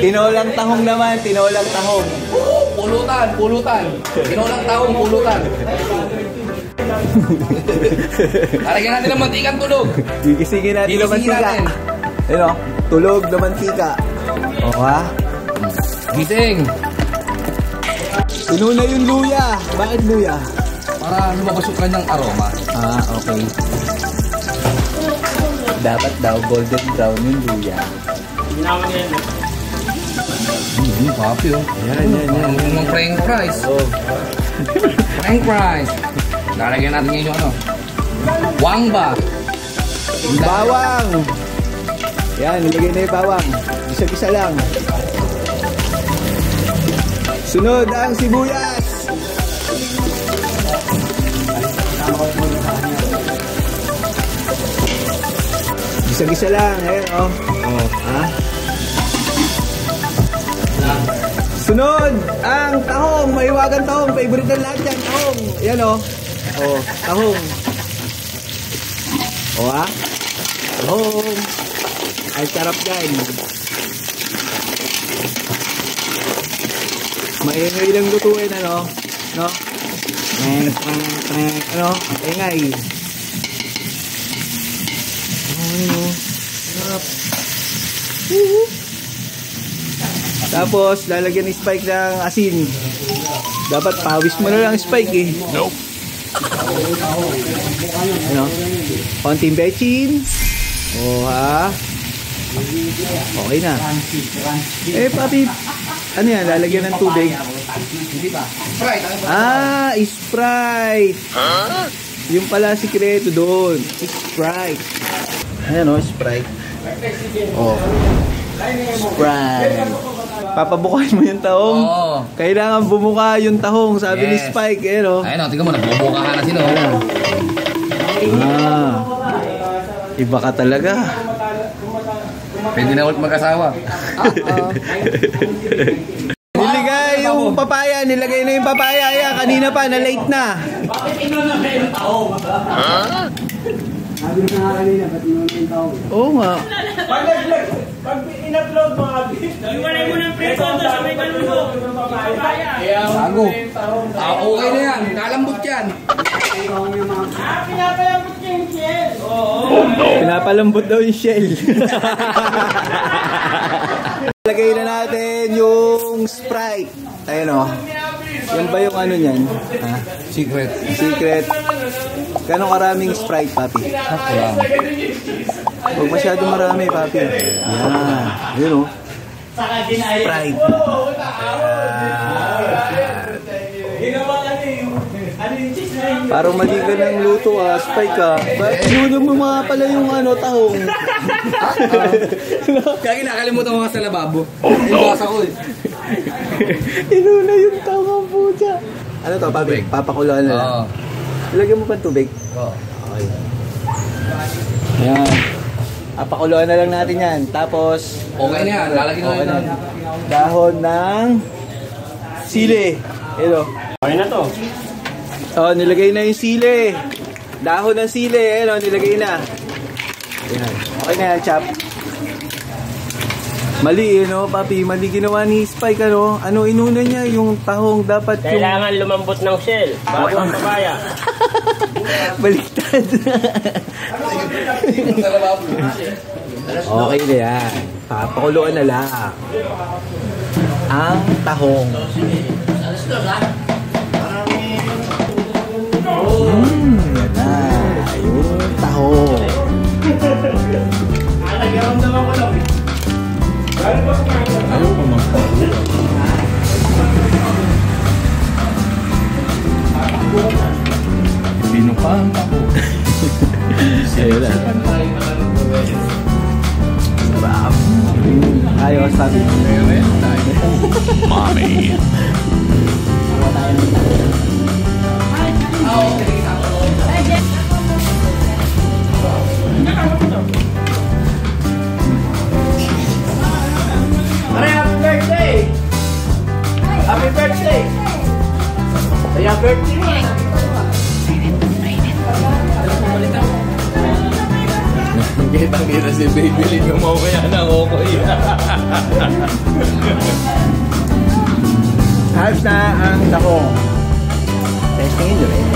Tinolang tahong naman, tinolang tahong. Pulutan, pulutan. Tinolang tahong, pulutan. Lalagyan natin ng mantikang tulog. Gigisingin natin ng mantika. Ano? Tulog na mantika. O ha? Gising. Inuna yung luya. Bakit luya? Para lumabas yung kanyang aroma. Ah, okay. Dapat daw golden brown yung luya. Papi oh. Yan. Yung french fries. Oh. French fries. Lalagyan natin ngayon yung ano. Wangba. Bawang. Yan, nilagay na yung bawang. Gisa-gisa lang. Sunod ang sibuyas. Gisa-gisa lang. Ayan, oh. Oh, ha? Sunod ang tahong. Maiwagan tahong. Favorite ng lahat yan. Tahong. Ayan, oh. Oh, tahong. Oh, ha? Tahong. Ay, sarap yan. Maingay lang lutuin, ano? No? Ano? Maingay. Oh, sarap. Tapos, lalagyan ng Spike ng asin. Dapat pawis mo na lang Spike eh. Nope. Ano? Konting bechin. Oh, ha? Okay na. Eh, papi, ano yan? Lalagyan ng tubig. Hindi ba? Sprite. Ah, Sprite. Yung pala sikreto doon. Sprite. Ayan o, Sprite. Oh. Sprite. Papabukain mo yung tahong. Oo. Kailangan bumuka yung tahong, sabi ni Spike. Ayan o. Ayun o, tingnan mo, nagbubukahan na sino. Ah. Iba ka talaga. Pwede na ulit mag-asawa. Nilagay yung papaya. Nilagay na yung papaya. Ayan, kanina pa, na late na. Bakit inuna na yung tahong? Sabi na nga kanina, ba't inuna yung tahong? Oo nga. Pag in-upload mo, iwalay mo ng preso doon sa may kalulo. Bago. Okay na yan. Kalambot yan. Pinapalambot niya yung shell. Pinapalambot daw yung shell. Lagay na natin yung Sprite. Ayun o. Yan ba yung ano niyan? Ha? Secret. Secret. Ganong karaming Sprite, papi? Wow. Huwag masyado marami, papi. Yan. Yun o. Sprite. Parang mali ka ng luto ah, Spike ah. Bakit inuna mo mga pala yung ano, tahong? Kaya kinakalimutan ko nga sa lababo. Ibasa ko eh. Inuna yung tahong po dyan. Ano to, papi? Papakuluan na lang. Oo. Ilagyan mo pa tubig. Oo. Okay. Ayan. Papakuluan na lang natin yan. Tapos, Okay na yan. Lalagyan okay na na. yan. Dahon ng sili. Ito. Okay na to. Oh, nilagay na yung sili. Dahon ng sili. Ayan, nilagay na. Ayan. Okay na yan, chop. Mali, no, papi. Mali ginawa ni Spike, ano? Ano inuna niya? Yung tahong dapat yung... Kailangan lumambot ng shell bago ang papaya. Baliktad. Sa lababo. Okay na yan. Papakuluan na lang. Ang tahong. Yan na. Yung tahong. Ayaw ko magpakulo. Sino pa ang tako? Ayun na. Sarap. Ayos, sabi. Mommy. Happy birthday! Happy birthday! Kaya birthday mo! Kitang-kita si Baby Lin yung mamaya ng Okoy. Halos na ang tahong. Testingin nyo rin.